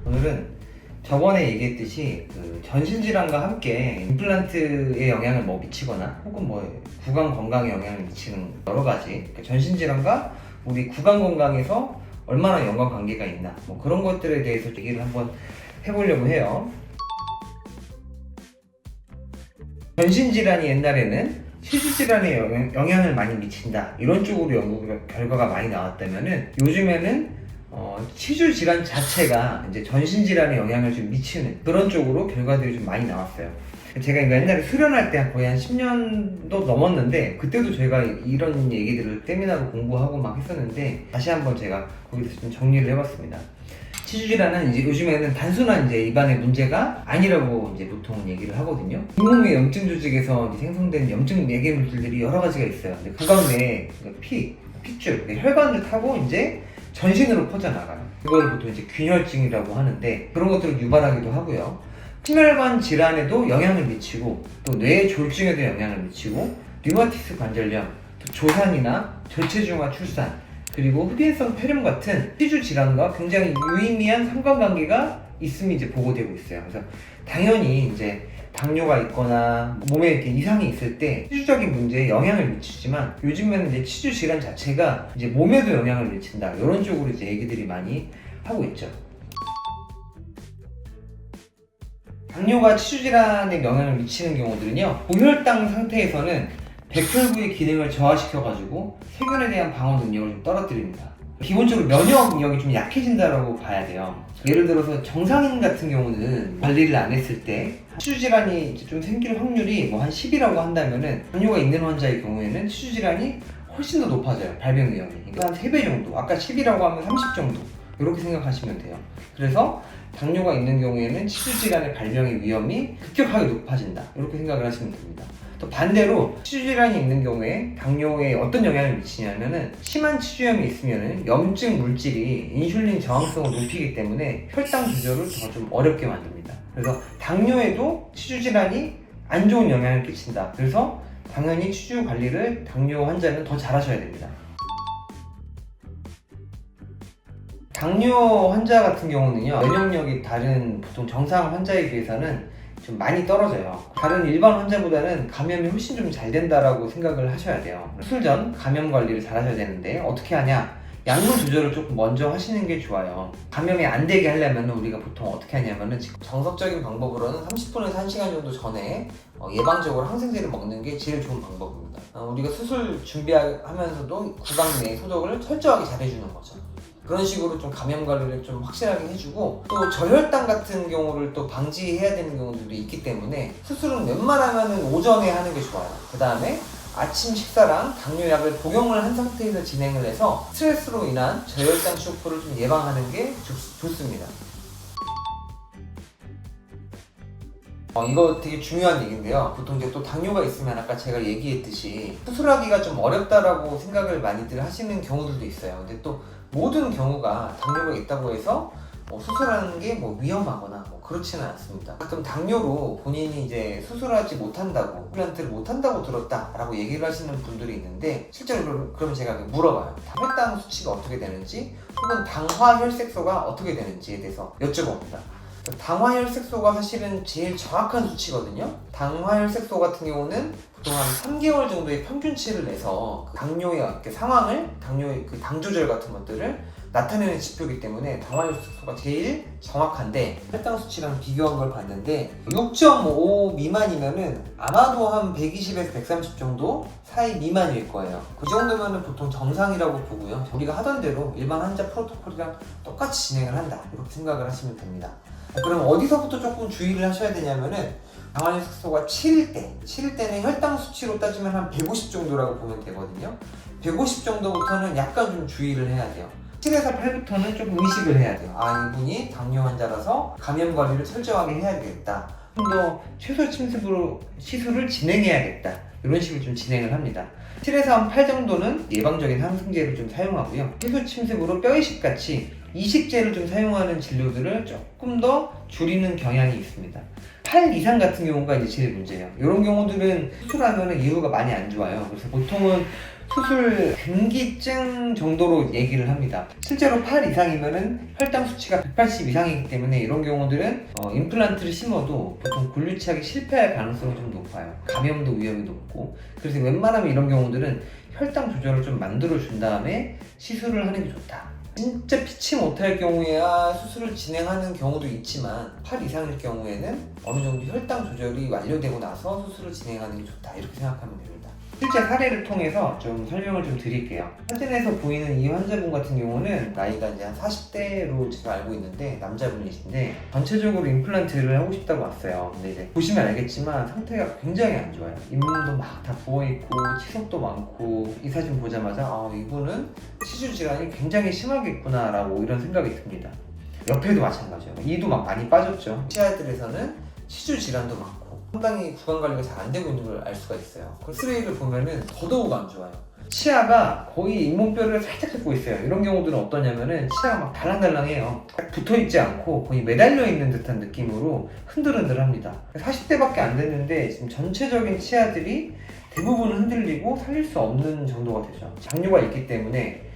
오늘은 저번에 얘기했듯이 그 전신질환과 함께 임플란트에 영향을 미치거나 혹은 구강 건강에 영향을 미치는 여러 가지 그러니까 전신질환과 우리 구강 건강에서 얼마나 연관관계가 있나 그런 것들에 대해서 얘기를 한번 해보려고 해요. 전신질환이 옛날에는 치주질환에 영향을 많이 미친다 이런 쪽으로 연구 결과가 많이 나왔다면은 요즘에는 치주질환 자체가 이제 전신질환에 영향을 좀 미치는 그런 쪽으로 결과들이 좀 많이 나왔어요. 제가 이거 옛날에 수련할 때 거의 한 10년도 넘었는데 그때도 제가 이런 얘기들을 세미나로 공부하고 막 했었는데 다시 한번 제가 거기서 좀 정리를 해봤습니다. 치주질환은 이제 요즘에는 단순한 이제 입안의 문제가 아니라고 이제 보통 얘기를 하거든요. 잇몸의 염증 조직에서 생성된 염증 매개 물질들이 여러 가지가 있어요. 근데 구강 내에 핏줄, 혈관을 타고 이제 전신으로 퍼져나가요. 이걸 보통 이제 균혈증이라고 하는데 그런 것들을 유발하기도 하고요. 심혈관 질환에도 영향을 미치고 또 뇌 졸중에도 영향을 미치고 류마티스 관절염, 또 조산이나 절체중화 출산 그리고 흡인성 폐렴 같은 치주 질환과 굉장히 유의미한 상관관계가 있음이 이제 보고되고 있어요. 그래서 당연히 이제 당뇨가 있거나 몸에 이렇게 이상이 있을 때 치주적인 문제에 영향을 미치지만 요즘에는 이제 치주 질환 자체가 이제 몸에도 영향을 미친다 이런 쪽으로 이제 얘기들이 많이 하고 있죠. 당뇨가 치주 질환에 영향을 미치는 경우들은요, 고혈당 상태에서는 백혈구의 기능을 저하시켜가지고 세균에 대한 방어 능력을 좀 떨어뜨립니다. 기본적으로 면역력이 좀 약해진다고 봐야 돼요. 예를 들어서 정상인 같은 경우는 관리를 안 했을 때 치주질환이 좀 생길 확률이 한 10이라고 한다면은 당뇨가 있는 환자의 경우에는 치주질환이 훨씬 더 높아져요. 발병 위험이. 그러니까 한 3배 정도. 아까 10이라고 하면 30 정도. 이렇게 생각하시면 돼요. 그래서 당뇨가 있는 경우에는 치주질환의 발병의 위험이 급격하게 높아진다. 이렇게 생각을 하시면 됩니다. 또 반대로 치주질환이 있는 경우에 당뇨에 어떤 영향을 미치냐면은 심한 치주염이 있으면은 염증 물질이 인슐린 저항성을 높이기 때문에 혈당 조절을 더 좀 어렵게 만듭니다. 그래서 당뇨에도 치주질환이 안 좋은 영향을 끼친다. 그래서 당연히 치주 관리를 당뇨 환자는 더 잘하셔야 됩니다. 당뇨 환자 같은 경우는요, 면역력이 다른 보통 정상 환자에 비해서는 좀 많이 떨어져요. 다른 일반 환자보다는 감염이 훨씬 좀 잘 된다라고 생각을 하셔야 돼요. 수술 전 감염 관리를 잘 하셔야 되는데 어떻게 하냐? 약물 조절을 조금 먼저 하시는 게 좋아요. 감염이 안 되게 하려면 우리가 보통 어떻게 하냐면은 정석적인 방법으로는 30분에서 1시간 정도 전에 예방적으로 항생제를 먹는 게 제일 좋은 방법입니다. 우리가 수술 준비하면서도 구강 내 소독을 철저하게 잘 해주는 거죠. 그런 식으로 좀 감염 관리를 좀 확실하게 해주고 또 저혈당 같은 경우를 또 방지해야 되는 경우들도 있기 때문에 수술은 웬만하면 오전에 하는 게 좋아요. 그 다음에 아침 식사랑 당뇨약을 복용을 한 상태에서 진행을 해서 스트레스로 인한 저혈당 쇼크를 좀 예방하는 게 좋습니다. 이거 되게 중요한 얘기인데요. 보통 이제 또 당뇨가 있으면 아까 제가 얘기했듯이 수술하기가 좀 어렵다라고 생각을 많이들 하시는 경우들도 있어요. 근데 또 모든 경우가 당뇨가 있다고 해서 수술하는 게 위험하거나 그렇지는 않습니다. 가끔 당뇨로 본인이 이제 수술하지 못한다고, 임플란트를 못한다고 들었다라고 얘기를 하시는 분들이 있는데 실제로 그러면 제가 물어봐요. 혈당 수치가 어떻게 되는지 혹은 당화혈색소가 어떻게 되는지에 대해서 여쭤봅니다. 당화혈색소가 사실은 제일 정확한 수치거든요. 당화혈색소 같은 경우는 보통 한 3개월 정도의 평균치를 내서 당뇨의 상황을, 당뇨의 당 조절 같은 것들을 나타내는 지표이기 때문에 당화혈색소가 제일 정확한데 혈당 수치랑 비교한 걸 봤는데 6.5 미만이면은 아마도 한 120에서 130 정도 사이 미만일 거예요. 그 정도면은 보통 정상이라고 보고요. 우리가 하던 대로 일반 환자 프로토콜이랑 똑같이 진행을 한다. 이렇게 생각을 하시면 됩니다. 그럼 어디서부터 조금 주의를 하셔야 되냐면은 당화혈색소가 7일 때는 혈당 수치로 따지면 한 150 정도라고 보면 되거든요. 150 정도부터는 약간 좀 주의를 해야 돼요. 7에서 8부터는 좀 의식을 해야 돼요. 이분이 당뇨 환자라서 감염 관리를 철저하게 해야 되겠다. 좀 더 최소 침습으로 시술을 진행해야겠다. 이런 식으로 좀 진행을 합니다. 7에서 한 8 정도는 예방적인 항생제를 좀 사용하고요. 최소 침습으로 뼈이식 같이 이식제를 좀 사용하는 진료들을 조금 더 줄이는 경향이 있습니다. 8 이상 같은 경우가 이제 제일 문제예요. 이런 경우들은 수술하면 이후가 많이 안 좋아요. 그래서 보통은 수술 금기증 정도로 얘기를 합니다. 실제로 8 이상이면은 혈당 수치가 180 이상이기 때문에 이런 경우들은 임플란트를 심어도 보통 굴리치하기 실패할 가능성이 좀 높아요. 감염도 위험이 높고, 그래서 웬만하면 이런 경우들은 혈당 조절을 좀 만들어 준 다음에 시술을 하는 게 좋다. 진짜 피치 못할 경우에야 수술을 진행하는 경우도 있지만 8 이상일 경우에는 어느 정도 혈당 조절이 완료되고 나서 수술을 진행하는 게 좋다, 이렇게 생각하면 됩니다. 실제 사례를 통해서 좀 설명을 좀 드릴게요. 사진에서 보이는 이 환자분 같은 경우는 나이가 이제 한 40대로 제가 알고 있는데 남자분이신데 전체적으로 임플란트를 하고 싶다고 왔어요. 근데 이제 보시면 알겠지만 상태가 굉장히 안 좋아요. 잇몸도 막 다 부어있고 치석도 많고, 이 사진 보자마자 이분은 치주 질환이 굉장히 심하겠구나 라고 이런 생각이 듭니다. 옆에도 마찬가지예요. 이도 막 많이 빠졌죠. 치아들에서는 치주 질환도 많고 상당히 구강 관리가 잘 안 되고 있는 걸 알 수가 있어요. 그 엑스레이를 보면은 더더욱 안 좋아요. 치아가 거의 잇몸뼈를 살짝 잡고 있어요. 이런 경우들은 어떠냐면은 치아가 막 달랑달랑해요. 딱 붙어있지 않고 거의 매달려 있는 듯한 느낌으로 흔들흔들합니다. 40대밖에 안 됐는데 지금 전체적인 치아들이 대부분 흔들리고 살릴 수 없는 정도가 되죠. 장류가 있기 때문에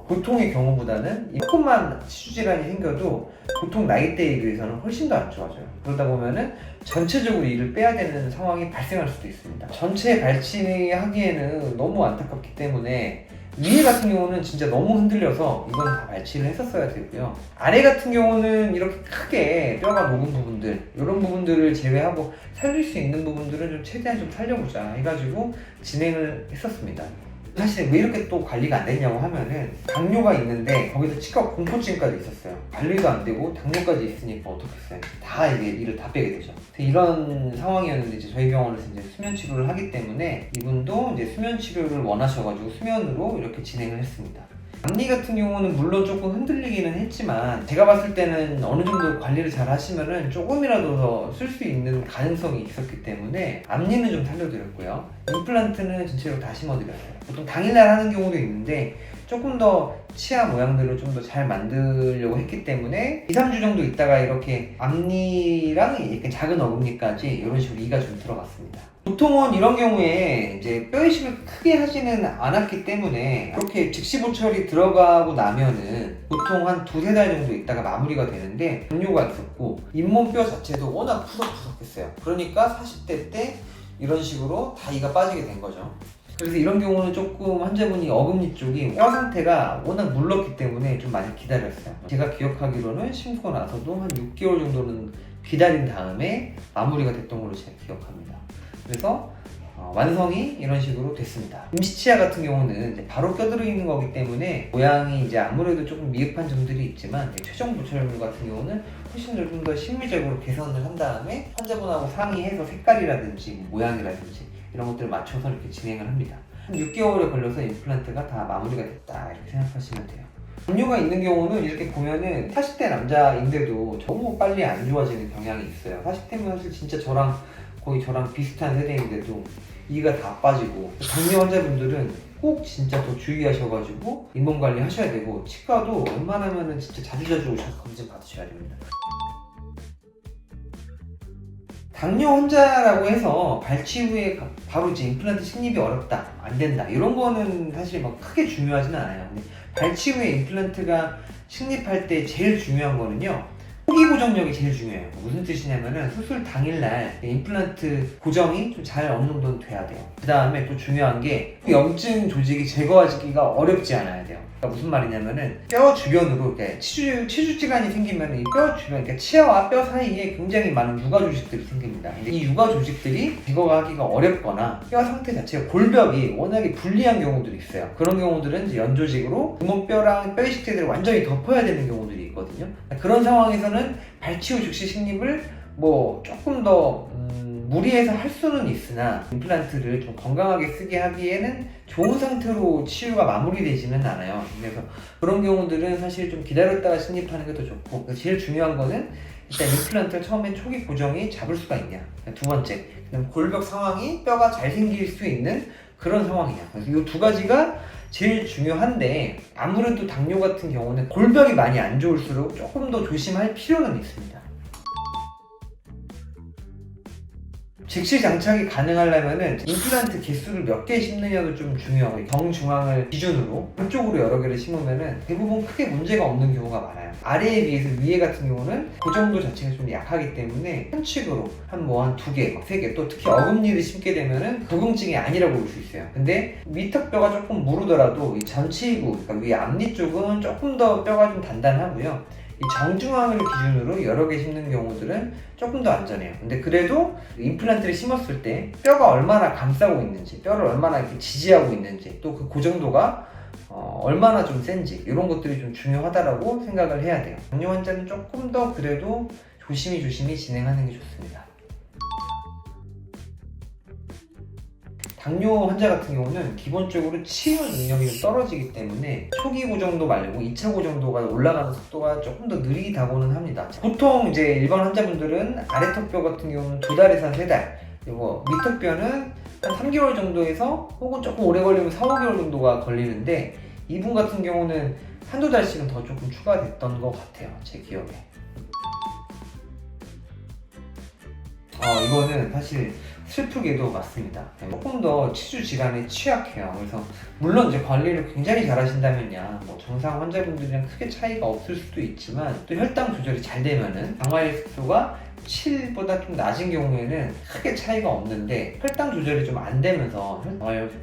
보통의 경우보다는 조금만 치주질환이 생겨도 보통 나이대에 비해서는 훨씬 더 안 좋아져요. 그러다 보면은 전체적으로 이를 빼야 되는 상황이 발생할 수도 있습니다. 전체 발치하기에는 너무 안타깝기 때문에 위에 같은 경우는 진짜 너무 흔들려서 이건 다 발치를 했었어야 되고요. 아래 같은 경우는 이렇게 크게 뼈가 녹은 부분들, 이런 부분들을 제외하고 살릴 수 있는 부분들은 좀 최대한 좀 살려보자 해가지고 진행을 했었습니다. 사실 왜 이렇게 또 관리가 안 됐냐고 하면은 당뇨가 있는데 거기서 치과 공포증까지 있었어요. 관리도 안 되고 당뇨까지 있으니까 어떻겠어요. 다 이게 이를 다 빼게 되죠. 이런 상황이었는데 이제 저희 병원에서 이제 수면 치료를 하기 때문에 이분도 이제 수면 치료를 원하셔가지고 수면으로 이렇게 진행을 했습니다. 앞니 같은 경우는 물론 조금 흔들리기는 했지만 제가 봤을 때는 어느 정도 관리를 잘 하시면은 조금이라도 더 쓸 수 있는 가능성이 있었기 때문에 앞니는 좀 살려드렸고요. 임플란트는 전체로 다 심어드렸어요. 보통 당일날 하는 경우도 있는데 조금 더 치아 모양들을 좀 더 잘 만들려고 했기 때문에 2, 3주 정도 있다가 이렇게 앞니랑 이렇게 작은 어금니까지 이런 식으로 이가 좀 들어갔습니다. 보통은 이런 경우에 이제 뼈 이식을 크게 하지는 않았기 때문에 이렇게 즉시 보철이 들어가고 나면은 보통 한 2-3달 정도 있다가 마무리가 되는데 당뇨가 있었고 잇몸뼈 자체도 워낙 푸석푸석했어요. 그러니까 40대 때 이런 식으로 다 이가 빠지게 된 거죠. 그래서 이런 경우는 조금 환자분이 어금니 쪽이 뼈 상태가 워낙 물렀기 때문에 좀 많이 기다렸어요. 제가 기억하기로는 심고 나서도 한 6개월 정도는 기다린 다음에 마무리가 됐던 걸로 제가 기억합니다. 그래서 완성이 이런 식으로 됐습니다. 임시치아 같은 경우는 이제 바로 껴들어 있는 거기 때문에 모양이 이제 아무래도 조금 미흡한 점들이 있지만 최종 보철물 같은 경우는 훨씬 좀 더 심미적으로 개선을 한 다음에 환자분하고 상의해서 색깔이라든지 모양이라든지 이런 것들을 맞춰서 이렇게 진행을 합니다. 한 6개월에 걸려서 임플란트가 다 마무리가 됐다, 이렇게 생각하시면 돼요. 당뇨가 있는 경우는 이렇게 보면은 40대 남자인데도 너무 빨리 안 좋아지는 경향이 있어요. 40대면 사실 진짜 거의 저랑 비슷한 세대인데도 이가 다 빠지고, 당뇨 환자분들은 꼭 진짜 더 주의하셔가지고 잇몸 관리 하셔야 되고, 치과도 웬만하면은 진짜 자주자주 오셔서 검진 받으셔야 됩니다. 당뇨 환자라고 해서 발치 후에 바로 이제 임플란트 식립이 어렵다, 안 된다, 이런 거는 사실 막 크게 중요하진 않아요. 근데 발치 후에 임플란트가 식립할 때 제일 중요한 거는요, 초기 고정력이 제일 중요해요. 무슨 뜻이냐면은 수술 당일날 임플란트 고정이 좀 잘 어느 정도는 돼야 돼요. 그 다음에 또 중요한 게 염증 조직이 제거하기가 어렵지 않아야 돼요. 그러니까 무슨 말이냐면은 뼈 주변으로 이렇게 치주 질환이 생기면 이 뼈 주변, 그러니까 치아와 뼈 사이에 굉장히 많은 유가 조직들이 생깁니다. 근데 이 유가 조직들이 제거하기가 어렵거나 뼈 상태 자체가 골벽이 워낙에 불리한 경우들이 있어요. 그런 경우들은 이제 연조직으로 잇몸뼈랑 뼈 이식제들을 완전히 덮어야 되는 경우들이 있거든요. 그런 상황에서는 발치 후 즉시 식립을 조금 더 무리해서 할 수는 있으나 임플란트를 좀 건강하게 쓰게 하기에는 좋은 상태로 치유가 마무리되지는 않아요. 그래서 그런 경우들은 사실 좀 기다렸다가 식립하는 게 더 좋고, 그래서 제일 중요한 거는 일단 임플란트를 처음엔 초기 고정이 잡을 수가 있냐, 두 번째 그다음 골벽 상황이 뼈가 잘 생길 수 있는 그런 상황이냐. 그래서 이 두 가지가 제일 중요한데, 아무래도 당뇨 같은 경우는 골벽이 많이 안 좋을수록 조금 더 조심할 필요는 있습니다. 즉시 장착이 가능하려면은 임플란트 개수를 몇 개 심느냐도 좀 중요하고, 경중앙을 기준으로 한쪽으로 여러 개를 심으면은 대부분 크게 문제가 없는 경우가 많아요. 아래에 비해서 위에 같은 경우는 고정도 자체가 좀 약하기 때문에 한 칙으로 한 2개, 3개, 또 특히 어금니를 심게 되면은 구멍증이 아니라고 볼 수 있어요. 근데 밑턱뼈가 조금 무르더라도 이 전치부, 그러니까 위 앞니 쪽은 조금 더 뼈가 좀 단단하고요. 이 정중앙을 기준으로 여러 개 심는 경우들은 조금 더 안전해요. 근데 그래도 임플란트를 심었을 때 뼈가 얼마나 감싸고 있는지, 뼈를 얼마나 이렇게 지지하고 있는지, 또 그 고정도가 얼마나 좀 센지, 이런 것들이 좀 중요하다라고 생각을 해야 돼요. 당뇨 환자는 조금 더 그래도 조심히 진행하는 게 좋습니다. 당뇨 환자 같은 경우는 기본적으로 치유 능력이 좀 떨어지기 때문에 초기 고정도 말고 2차 고정도가 올라가는 속도가 조금 더 느리다고는 합니다. 보통 이제 일반 환자분들은 아래턱뼈 같은 경우는 2달에서 3달, 그리고 밑턱뼈는 한 3개월 정도에서 혹은 조금 오래 걸리면 4, 5개월 정도가 걸리는데, 이분 같은 경우는 한두 달씩은 더 조금 추가됐던 것 같아요, 제 기억에. 이거는 사실 슬프게도 맞습니다. 조금 더 치주 질환에 취약해요. 그래서 물론 이제 관리를 굉장히 잘 하신다면야 뭐 정상 환자분들이랑 크게 차이가 없을 수도 있지만, 또 혈당 조절이 잘 되면은 당화혈색소가 7보다 좀 낮은 경우에는 크게 차이가 없는데, 혈당 조절이 좀 안 되면서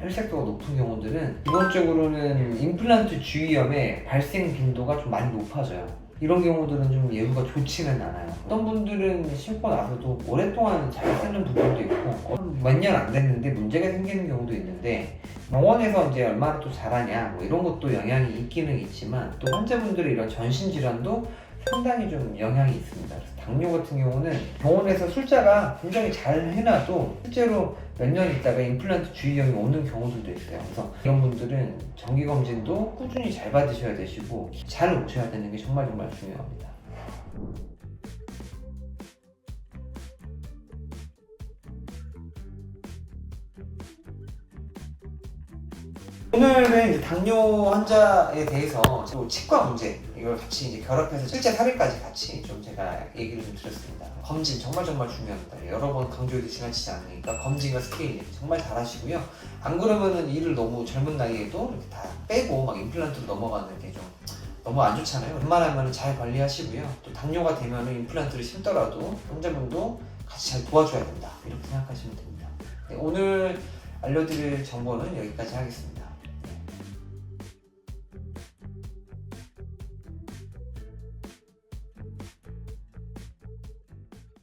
혈색소가 높은 경우들은 기본적으로는 임플란트 주위염의 발생 빈도가 좀 많이 높아져요. 이런 경우들은 좀 예후가 좋지는 않아요. 어떤 분들은 심고 나서도 오랫동안 잘 쓰는 부분도 있고, 몇 년 안 됐는데 문제가 생기는 경우도 있는데, 병원에서 이제 얼마나 또 잘하냐 뭐 이런 것도 영향이 있기는 있지만, 또 환자분들의 이런 전신질환도 상당히 좀 영향이 있습니다. 그래서 당뇨 같은 경우는 병원에서 술자가 굉장히 잘 해놔도 실제로 몇 년 있다가 임플란트 주의염이 오는 경우들도 있어요. 그래서 이런 분들은 정기검진도 꾸준히 잘 받으셔야 되시고 잘 오셔야 되는 게 정말 중요합니다. 오늘은 이제 당뇨 환자에 대해서 또 치과 문제, 이걸 같이 이제 결합해서 실제 사례까지 같이 좀 제가 얘기를 좀 드렸습니다. 검진 정말 중요합니다. 여러 번 강조해도 지나치지 않으니까 검진과 스케일링 정말 잘 하시고요. 안 그러면은 일을 너무 젊은 나이에도 이렇게 다 빼고 막 임플란트로 넘어가는 게 좀 너무 안 좋잖아요. 웬만하면 잘 관리하시고요. 또 당뇨가 되면은 임플란트를 심더라도 환자분도 같이 잘 도와줘야 된다, 이렇게 생각하시면 됩니다. 네, 오늘 알려드릴 정보는 여기까지 하겠습니다.